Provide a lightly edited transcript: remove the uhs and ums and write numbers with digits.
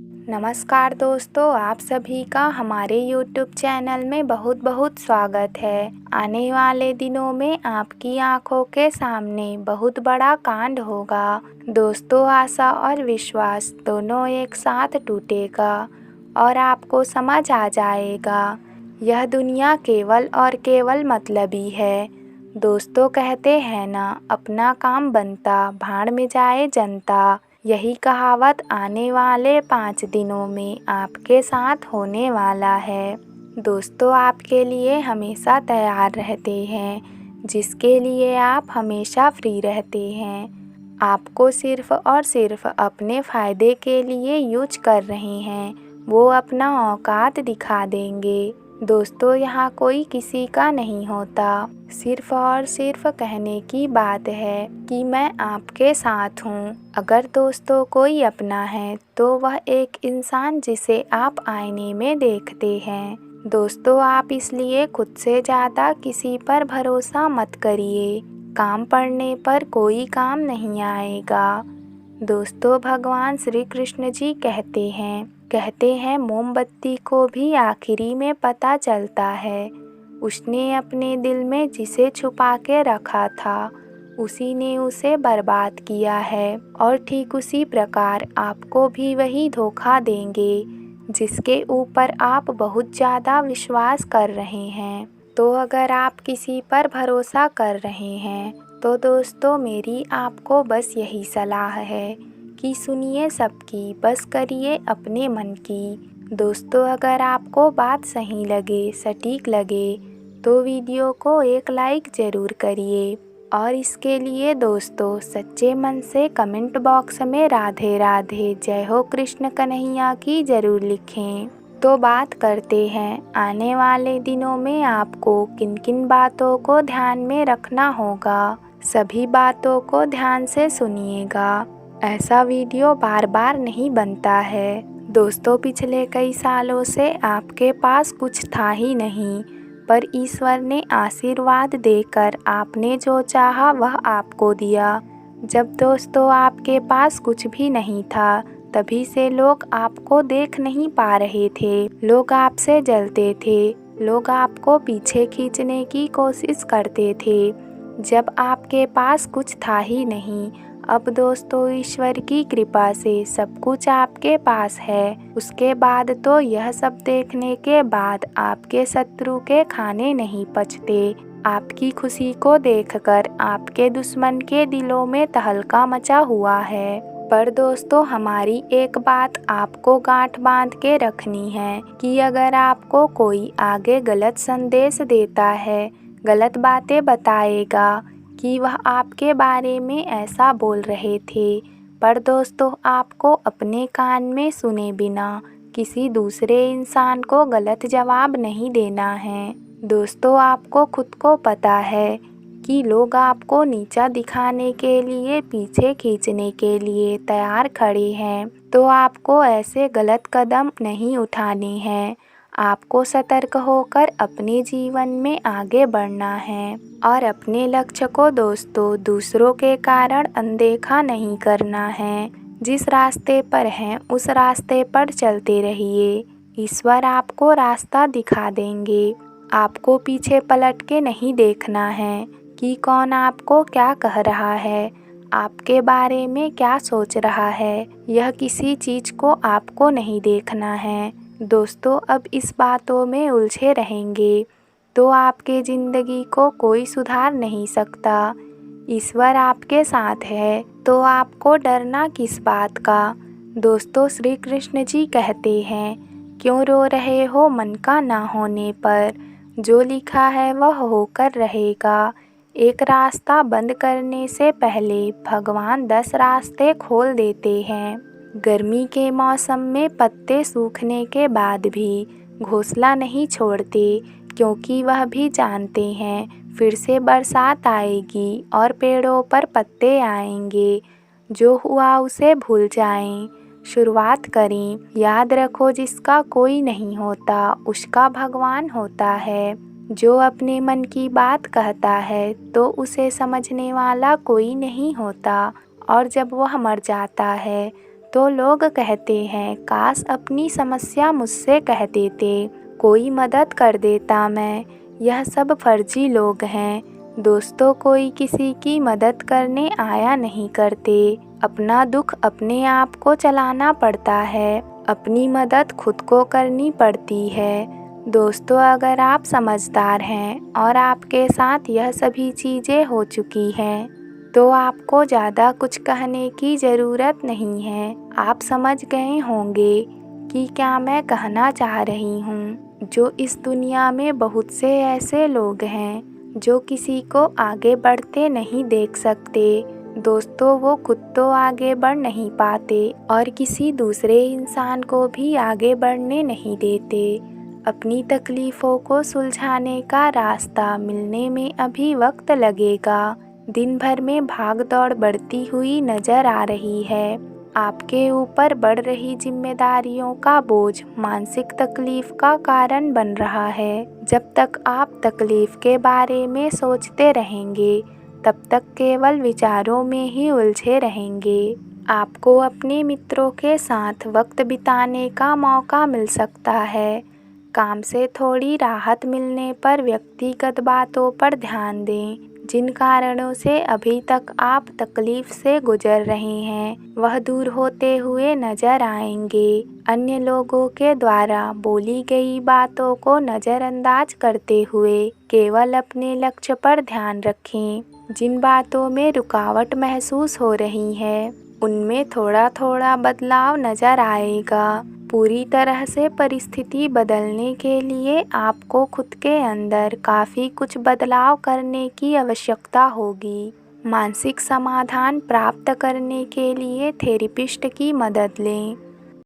नमस्कार दोस्तों, आप सभी का हमारे YouTube चैनल में बहुत बहुत स्वागत है। आने वाले दिनों में आपकी आंखों के सामने बहुत बड़ा कांड होगा। दोस्तों, आशा और विश्वास दोनों एक साथ टूटेगा और आपको समझ आ जाएगा यह दुनिया केवल और केवल मतलबी है। दोस्तों, कहते हैं ना, अपना काम बनता भाड़ में जाए जनता। यही कहावत आने वाले 5 दिनों में आपके साथ होने वाला है। दोस्तों, आपके लिए हमेशा तैयार रहते हैं, जिसके लिए आप हमेशा फ्री रहते हैं। आपको सिर्फ और सिर्फ अपने फ़ायदे के लिए यूज कर रहे हैं, वो अपना औकात दिखा देंगे। दोस्तों, यहाँ कोई किसी का नहीं होता, सिर्फ और सिर्फ कहने की बात है कि मैं आपके साथ हूँ। अगर दोस्तों कोई अपना है तो वह एक इंसान जिसे आप आईने में देखते हैं। दोस्तों, आप इसलिए खुद से ज़्यादा किसी पर भरोसा मत करिए। काम पड़ने पर कोई काम नहीं आएगा। दोस्तों, भगवान श्री कृष्ण जी कहते हैं मोमबत्ती को भी आखिरी में पता चलता है। उसने अपने दिल में जिसे छुपा के रखा था, उसी ने उसे बर्बाद किया है। और ठीक उसी प्रकार आपको भी वही धोखा देंगे जिसके ऊपर आप बहुत ज़्यादा विश्वास कर रहे हैं। तो अगर आप किसी पर भरोसा कर रहे हैं तो दोस्तों, मेरी आपको बस यही सलाह है कि सुनिए सबकी, बस करिए अपने मन की। दोस्तों, अगर आपको बात सही लगे, सटीक लगे, तो वीडियो को एक लाइक ज़रूर करिए। और इसके लिए दोस्तों, सच्चे मन से कमेंट बॉक्स में राधे राधे जय हो कृष्ण कन्हैया की ज़रूर लिखें। तो बात करते हैं, आने वाले दिनों में आपको किन किन बातों को ध्यान में रखना होगा। सभी बातों को ध्यान से सुनिएगा। ऐसा वीडियो बार बार नहीं बनता है। दोस्तों, पिछले कई सालों से आपके पास कुछ था ही नहीं, पर ईश्वर ने आशीर्वाद देकर आपने जो चाहा वह आपको दिया। जब दोस्तों आपके पास कुछ भी नहीं था, तभी से लोग आपको देख नहीं पा रहे थे। लोग आपसे जलते थे, लोग आपको पीछे खींचने की कोशिश करते थे। जब आपके पास कुछ था ही नहीं, अब दोस्तों ईश्वर की कृपा से सब कुछ आपके पास है। उसके बाद तो यह सब देखने के बाद आपके शत्रु के खाने नहीं पचते। आपकी खुशी को देखकर आपके दुश्मन के दिलों में तहलका मचा हुआ है। पर दोस्तों, हमारी एक बात आपको गांठ बांध के रखनी है कि अगर आपको कोई आगे गलत संदेश देता है, गलत बातें बताएगा कि वह आपके बारे में ऐसा बोल रहे थे, पर दोस्तों आपको अपने कान में सुने बिना किसी दूसरे इंसान को गलत जवाब नहीं देना है। दोस्तों, आपको खुद को पता है कि लोग आपको नीचा दिखाने के लिए, पीछे खींचने के लिए तैयार खड़े हैं, तो आपको ऐसे गलत कदम नहीं उठाने हैं। आपको सतर्क होकर अपने जीवन में आगे बढ़ना है और अपने लक्ष्य को दोस्तों दूसरों के कारण अनदेखा नहीं करना है। जिस रास्ते पर हैं उस रास्ते पर चलते रहिए। ईश्वर आपको रास्ता दिखा देंगे। आपको पीछे पलट के नहीं देखना है कि कौन आपको क्या कह रहा है, आपके बारे में क्या सोच रहा है। यह किसी चीज़ को आपको नहीं देखना है। दोस्तों, अब इस बातों में उलझे रहेंगे तो आपके ज़िंदगी को कोई सुधार नहीं सकता। ईश्वर आपके साथ है तो आपको डरना किस बात का। दोस्तों, श्री कृष्ण जी कहते हैं, क्यों रो रहे हो मन का ना होने पर, जो लिखा है वह होकर रहेगा। एक रास्ता बंद करने से पहले भगवान 10 रास्ते खोल देते हैं। गर्मी के मौसम में पत्ते सूखने के बाद भी घोंसला नहीं छोड़ते, क्योंकि वह भी जानते हैं फिर से बरसात आएगी और पेड़ों पर पत्ते आएंगे। जो हुआ उसे भूल जाएं, शुरुआत करें। याद रखो, जिसका कोई नहीं होता उसका भगवान होता है। जो अपने मन की बात कहता है तो उसे समझने वाला कोई नहीं होता, और जब वह मर जाता है तो लोग कहते हैं काश अपनी समस्या मुझसे कह देते, कोई मदद कर देता मैं। यह सब फर्जी लोग हैं दोस्तों, कोई किसी की मदद करने आया नहीं करते। अपना दुख अपने आप को चलाना पड़ता है, अपनी मदद खुद को करनी पड़ती है। दोस्तों, अगर आप समझदार हैं और आपके साथ यह सभी चीज़ें हो चुकी हैं तो आपको ज़्यादा कुछ कहने की ज़रूरत नहीं है। आप समझ गए होंगे कि क्या मैं कहना चाह रही हूँ। जो इस दुनिया में बहुत से ऐसे लोग हैं जो किसी को आगे बढ़ते नहीं देख सकते। दोस्तों, वो खुद तो आगे बढ़ नहीं पाते और किसी दूसरे इंसान को भी आगे बढ़ने नहीं देते। अपनी तकलीफ़ों को सुलझाने का रास्ता मिलने में अभी वक्त लगेगा। दिन भर में भाग दौड़ बढ़ती हुई नज़र आ रही है। आपके ऊपर बढ़ रही जिम्मेदारियों का बोझ मानसिक तकलीफ का कारण बन रहा है। जब तक आप तकलीफ के बारे में सोचते रहेंगे तब तक केवल विचारों में ही उलझे रहेंगे। आपको अपने मित्रों के साथ वक्त बिताने का मौका मिल सकता है। काम से थोड़ी राहत मिलने पर व्यक्तिगत बातों पर ध्यान दें। जिन कारणों से अभी तक आप तकलीफ से गुजर रहे हैं वह दूर होते हुए नजर आएंगे। अन्य लोगों के द्वारा बोली गई बातों को नज़रअंदाज करते हुए केवल अपने लक्ष्य पर ध्यान रखें। जिन बातों में रुकावट महसूस हो रही है उनमें थोड़ा थोड़ा बदलाव नजर आएगा। पूरी तरह से परिस्थिति बदलने के लिए आपको खुद के अंदर काफ़ी कुछ बदलाव करने की आवश्यकता होगी। मानसिक समाधान प्राप्त करने के लिए थेरेपिस्ट की मदद लें।